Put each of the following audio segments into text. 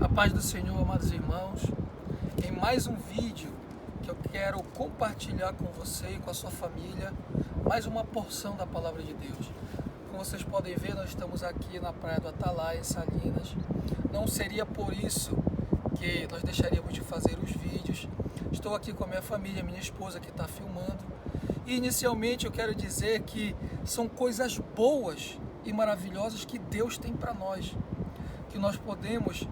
A paz do Senhor, amados irmãos, em mais um vídeo que eu quero compartilhar com você e com a sua família, mais uma porção da Palavra de Deus. Como vocês podem ver, nós estamos aqui na Praia do Atalaia, em Salinas. Não seria por isso que nós deixaríamos de fazer os vídeos. Estou aqui com a minha família, minha esposa que está filmando. E inicialmente eu quero dizer que são coisas boas e maravilhosas que Deus tem para nós, que nós podemos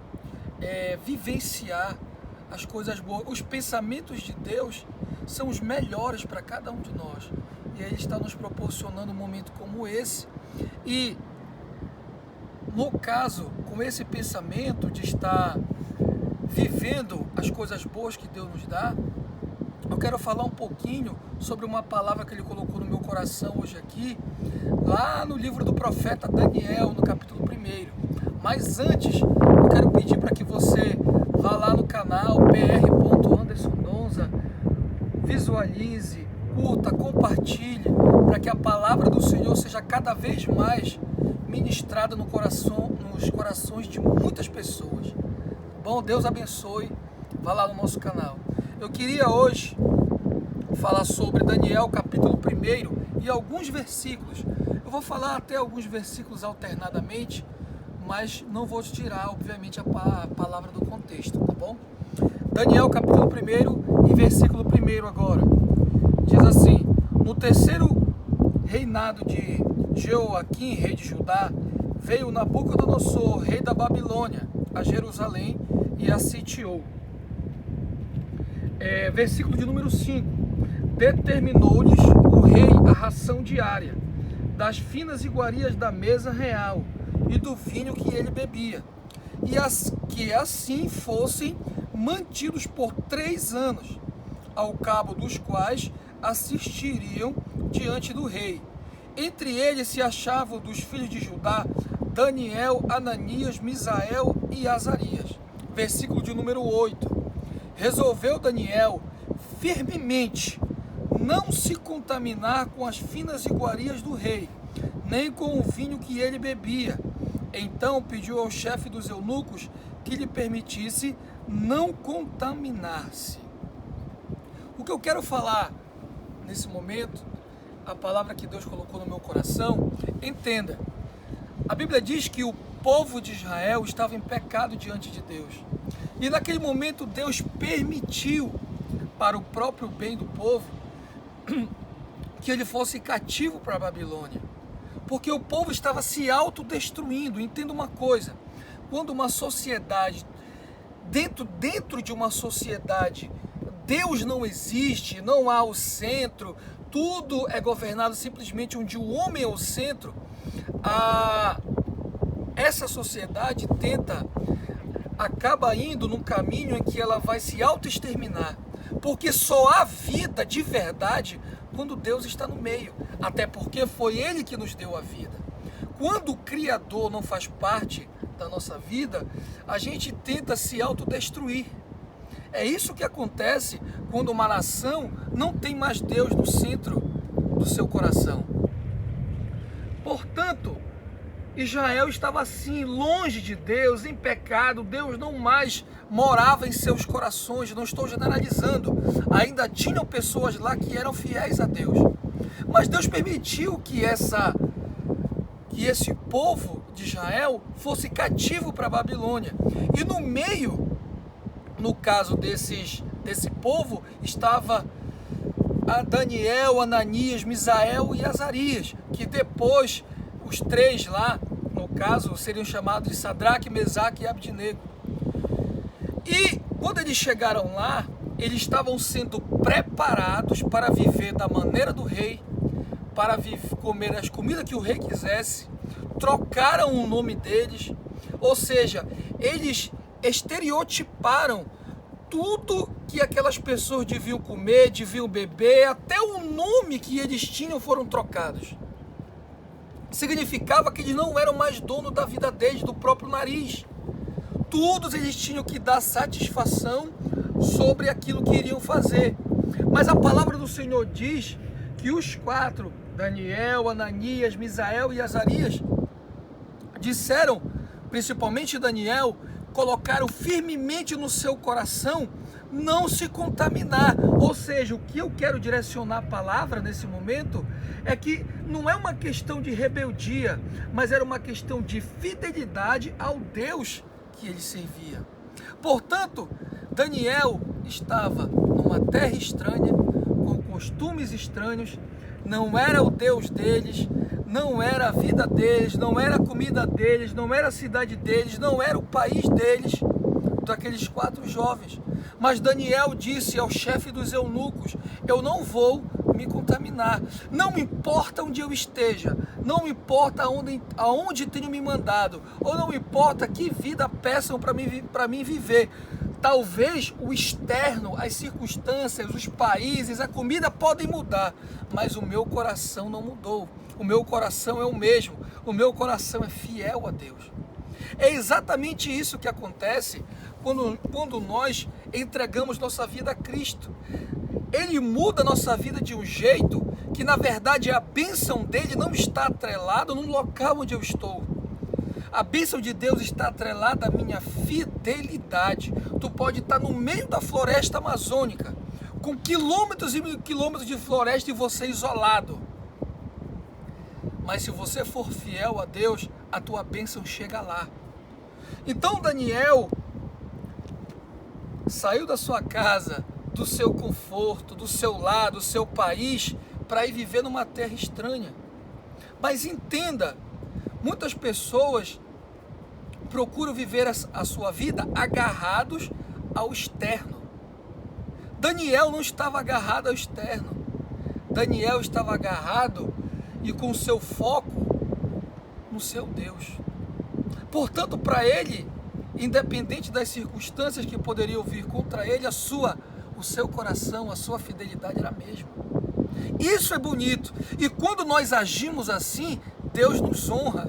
vivenciar as coisas boas. Os pensamentos de Deus são os melhores para cada um de nós, e Ele está nos proporcionando um momento como esse. E no caso, com esse pensamento de estar vivendo as coisas boas que Deus nos dá, eu quero falar um pouquinho sobre uma palavra que Ele colocou no meu coração hoje aqui, lá no livro do profeta Daniel, no capítulo 1. Mas antes, eu quero pedir para que você vá lá no canal pr.andersondonza, visualize, curta, compartilhe, para que a palavra do Senhor seja cada vez mais ministrada nos corações de muitas pessoas. Bom, Deus abençoe, vá lá no nosso canal. Eu queria hoje falar sobre Daniel capítulo 1 e alguns versículos. Eu vou falar até alguns versículos alternadamente, mas não vou tirar, obviamente, a palavra do contexto, tá bom? Daniel capítulo 1 e versículo 1 agora. Diz assim: no terceiro reinado de Jeoaquim, rei de Judá, veio Nabucodonosor, rei da Babilônia, a Jerusalém e a sitiou. Versículo de número 5. Determinou-lhes o rei a ração diária das finas iguarias da mesa real e do vinho que ele bebia, e que assim fossem mantidos por 3 anos, ao cabo dos quais assistiriam diante do rei. Entre eles se achavam dos filhos de Judá Daniel, Ananias, Misael e Azarias. Versículo de número 8. Resolveu Daniel firmemente não se contaminar com as finas iguarias do rei, nem com o vinho que ele bebia. Então pediu ao chefe dos eunucos que lhe permitisse não contaminar-se. O que eu quero falar nesse momento, a palavra que Deus colocou no meu coração, entenda. A Bíblia diz que o povo de Israel estava em pecado diante de Deus. E naquele momento Deus permitiu, para o próprio bem do povo, que ele fosse cativo para a Babilônia. Porque o povo estava se autodestruindo. Entenda uma coisa: quando uma sociedade, dentro de uma sociedade, Deus não existe, não há o centro, tudo é governado simplesmente onde o homem é o centro, essa sociedade acaba indo num caminho em que ela vai se autoexterminar, porque só há vida de verdade quando Deus está no meio, até porque foi Ele que nos deu a vida. Quando o Criador não faz parte da nossa vida, a gente tenta se autodestruir. É isso que acontece quando uma nação não tem mais Deus no centro do seu coração. Portanto, Israel estava assim, longe de Deus, em pecado. Deus não mais morava em seus corações. Não estou generalizando, ainda tinham pessoas lá que eram fiéis a Deus, mas Deus permitiu que esse povo de Israel fosse cativo para a Babilônia. E no meio, no caso desse povo, estava Daniel, Ananias, Misael e Azarias, que depois os 3 lá, no caso, seriam chamados de Sadraque, Mesaque e Abdinego. E quando eles chegaram lá, eles estavam sendo preparados para viver da maneira do rei, para comer as comidas que o rei quisesse. Trocaram o nome deles, ou seja, eles estereotiparam tudo que aquelas pessoas deviam comer, deviam beber, até o nome que eles tinham foram trocados. Significava que eles não eram mais donos da vida deles, do próprio nariz. Todos eles tinham que dar satisfação sobre aquilo que iriam fazer. Mas a palavra do Senhor diz que os 4, Daniel, Ananias, Misael e Azarias, disseram, principalmente Daniel, colocaram firmemente no seu coração não se contaminar. Ou seja, o que eu quero direcionar a palavra nesse momento é que não é uma questão de rebeldia, mas era uma questão de fidelidade ao Deus que ele servia. Portanto, Daniel estava numa terra estranha, com costumes estranhos, não era o Deus deles, não era a vida deles, não era a comida deles, não era a cidade deles, não era o país deles, daqueles 4 jovens. Mas Daniel disse ao chefe dos eunucos: eu não vou me contaminar, não me importa onde eu esteja, não me importa aonde tenham me mandado, ou não me importa que vida peçam para mim viver. Talvez o externo, as circunstâncias, os países, a comida podem mudar, mas o meu coração não mudou. O meu coração é o mesmo, o meu coração é fiel a Deus. É exatamente isso que acontece quando nós entregamos nossa vida a Cristo. Ele muda a nossa vida de um jeito que, na verdade, a bênção dele não está atrelada no local onde eu estou. A bênção de Deus está atrelada à minha fidelidade. Tu pode estar no meio da floresta amazônica, com quilômetros e quilômetros de floresta, e você isolado. Mas se você for fiel a Deus, a tua bênção chega lá. Então Daniel saiu da sua casa, do seu conforto, do seu lar, do seu país, para ir viver numa terra estranha. Mas entenda, muitas pessoas procuram viver a sua vida agarrados ao externo. Daniel não estava agarrado ao externo. Daniel estava agarrado e com o seu foco no seu Deus. Portanto, para ele, independente das circunstâncias que poderiam vir contra ele, o seu coração, a sua fidelidade era a mesma. Isso é bonito. E quando nós agimos assim, Deus nos honra.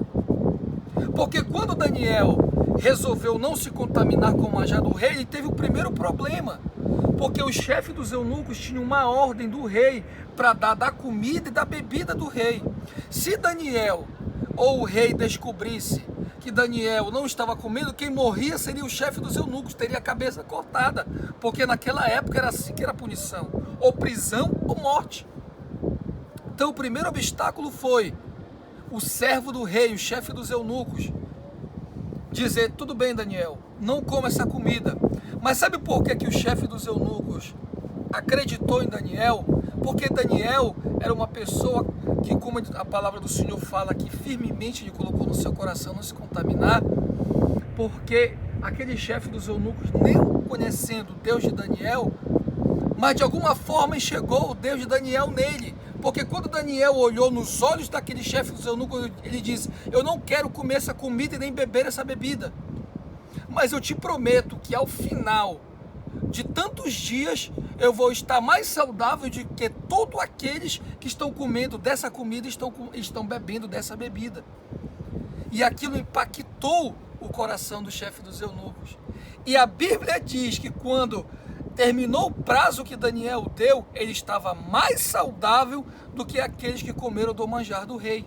Porque quando Daniel resolveu não se contaminar com o manjar do rei, ele teve o primeiro problema. Porque o chefe dos eunucos tinha uma ordem do rei para dar da comida e da bebida do rei. Se Daniel ou o rei descobrisse que Daniel não estava comendo, quem morria seria o chefe dos eunucos, teria a cabeça cortada, porque naquela época era assim que era a punição, ou prisão ou morte. Então o primeiro obstáculo foi o servo do rei, o chefe dos eunucos, dizer: tudo bem, Daniel, não coma essa comida. Mas sabe por que o chefe dos eunucos acreditou em Daniel? Porque Daniel era uma pessoa que, como a palavra do Senhor fala, que firmemente ele colocou no seu coração não se contaminar, porque aquele chefe dos eunucos, nem conhecendo o Deus de Daniel, mas de alguma forma enxergou o Deus de Daniel nele. Porque quando Daniel olhou nos olhos daquele chefe dos eunucos, ele disse: eu não quero comer essa comida e nem beber essa bebida, mas eu te prometo que ao final de tantos dias eu vou estar mais saudável do que todos aqueles que estão comendo dessa comida e estão bebendo dessa bebida. E aquilo impactou o coração do chefe dos eunucos. E a Bíblia diz que quando terminou o prazo que Daniel deu, ele estava mais saudável do que aqueles que comeram do manjar do rei.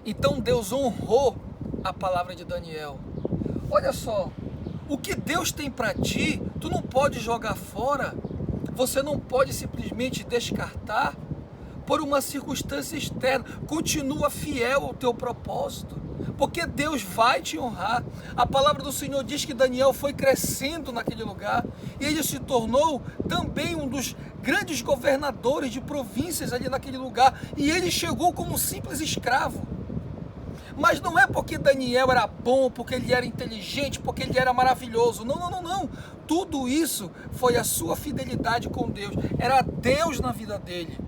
Então Deus honrou a palavra de Daniel. Olha só, o que Deus tem para ti, tu não pode jogar fora, você não pode simplesmente descartar por uma circunstância externa. Continua fiel ao teu propósito, porque Deus vai te honrar. A palavra do Senhor diz que Daniel foi crescendo naquele lugar, e ele se tornou também um dos grandes governadores de províncias ali naquele lugar, e ele chegou como um simples escravo. Mas não é porque Daniel era bom, porque ele era inteligente, porque ele era maravilhoso. Não, não, não, não. Tudo isso foi a sua fidelidade com Deus. Era Deus na vida dele.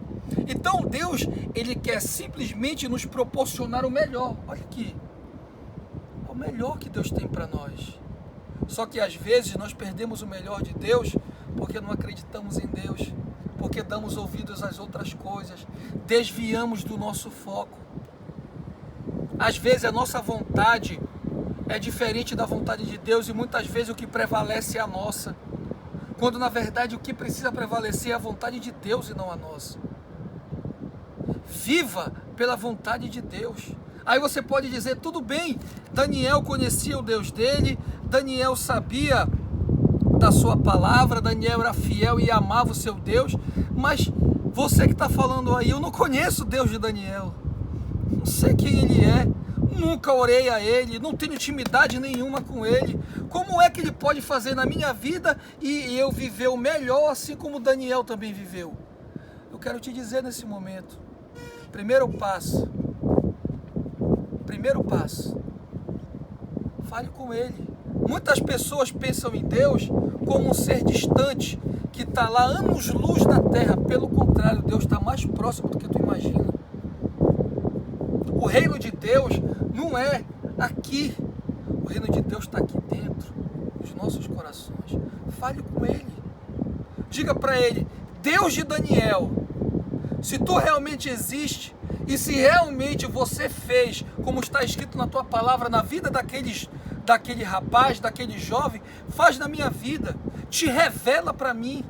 Então Deus, ele quer simplesmente nos proporcionar o melhor. Olha aqui, o melhor que Deus tem para nós. Só que às vezes nós perdemos o melhor de Deus porque não acreditamos em Deus, porque damos ouvidos às outras coisas, desviamos do nosso foco. Às vezes a nossa vontade é diferente da vontade de Deus, e muitas vezes o que prevalece é a nossa, quando na verdade o que precisa prevalecer é a vontade de Deus e não a nossa. Viva pela vontade de Deus. Aí você pode dizer, tudo bem, Daniel conhecia o Deus dele, Daniel sabia da sua palavra, Daniel era fiel e amava o seu Deus, mas você que está falando aí, eu não conheço o Deus de Daniel, não sei quem ele é, nunca orei a ele, não tenho intimidade nenhuma com ele, como é que ele pode fazer na minha vida e eu viver o melhor assim como Daniel também viveu? Eu quero te dizer nesse momento, primeiro passo, fale com ele. Muitas pessoas pensam em Deus como um ser distante, que está lá anos-luz da terra. Pelo contrário, Deus está mais próximo do que tu imagina. O reino de Deus não é aqui, o reino de Deus está aqui dentro, nos nossos corações. Fale com ele, diga para ele, Deus de Daniel, se tu realmente existe, e se realmente você fez, como está escrito na tua palavra, na vida daquele rapaz, daquele jovem, faz na minha vida, te revela para mim,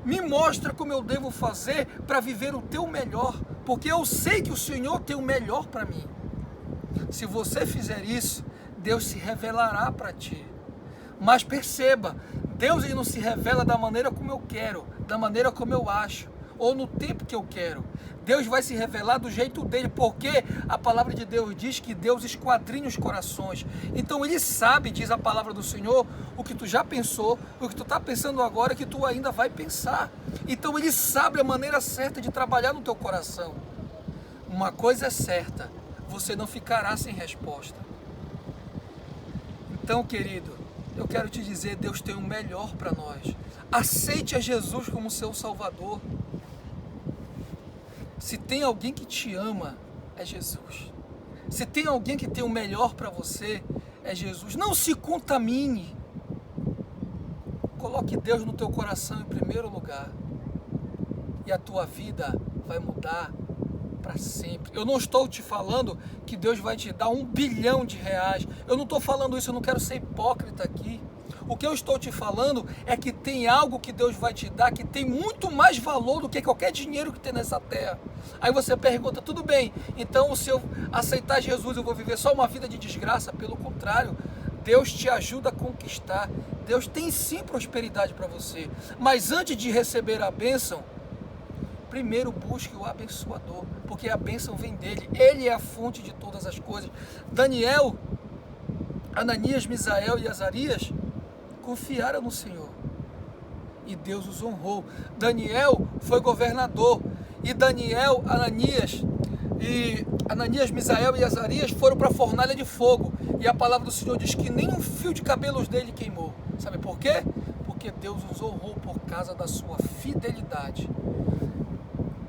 me mostra como eu devo fazer para viver o teu melhor, porque eu sei que o Senhor tem o melhor para mim. Se você fizer isso, Deus se revelará para ti. Mas perceba, Deus ele não se revela da maneira como eu quero, da maneira como eu acho, ou no tempo que eu quero. Deus vai se revelar do jeito dele, porque a palavra de Deus diz que Deus esquadrinha os corações. Então ele sabe, diz a palavra do Senhor, o que tu já pensou, o que tu está pensando agora, que tu ainda vai pensar. Então ele sabe a maneira certa de trabalhar no teu coração. Uma coisa é certa, você não ficará sem resposta. Então, querido, eu quero te dizer, Deus tem o melhor para nós. Aceite a Jesus como seu Salvador. Se tem alguém que te ama, é Jesus. Se tem alguém que tem o melhor para você, é Jesus. Não se contamine. Coloque Deus no teu coração em primeiro lugar. E a tua vida vai mudar para sempre. Eu não estou te falando que Deus vai te dar 1 bilhão de reais. Eu não estou falando isso, eu não quero ser hipócrita aqui. O que eu estou te falando é que tem algo que Deus vai te dar que tem muito mais valor do que qualquer dinheiro que tem nessa terra. Aí você pergunta, tudo bem, então se eu aceitar Jesus eu vou viver só uma vida de desgraça? Pelo contrário, Deus te ajuda a conquistar. Deus tem sim prosperidade para você. Mas antes de receber a bênção, primeiro busque o abençoador, porque a bênção vem dele. Ele é a fonte de todas as coisas. Daniel, Ananias, Misael e Azarias confiaram no Senhor e Deus os honrou. Daniel foi governador e Ananias, Misael e Azarias foram para a fornalha de fogo, e a palavra do Senhor diz que nem um fio de cabelos dele queimou. Sabe por quê? Porque Deus os honrou por causa da sua fidelidade.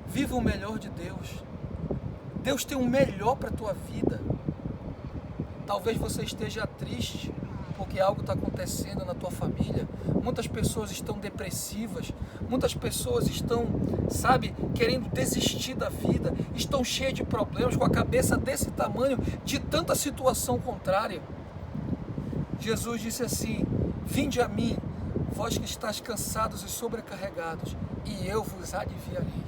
Viva o melhor de Deus. Deus tem o melhor para a tua vida. Talvez você esteja triste porque algo está acontecendo na tua família. Muitas pessoas estão depressivas, muitas pessoas estão, querendo desistir da vida, estão cheias de problemas, com a cabeça desse tamanho, de tanta situação contrária. Jesus disse assim, vinde a mim, vós que estáis cansados e sobrecarregados, e eu vos aliviarei,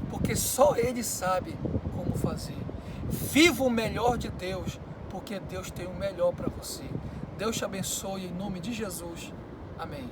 porque só Ele sabe como fazer. Viva o melhor de Deus, porque Deus tem o melhor para você. Deus te abençoe em nome de Jesus. Amém.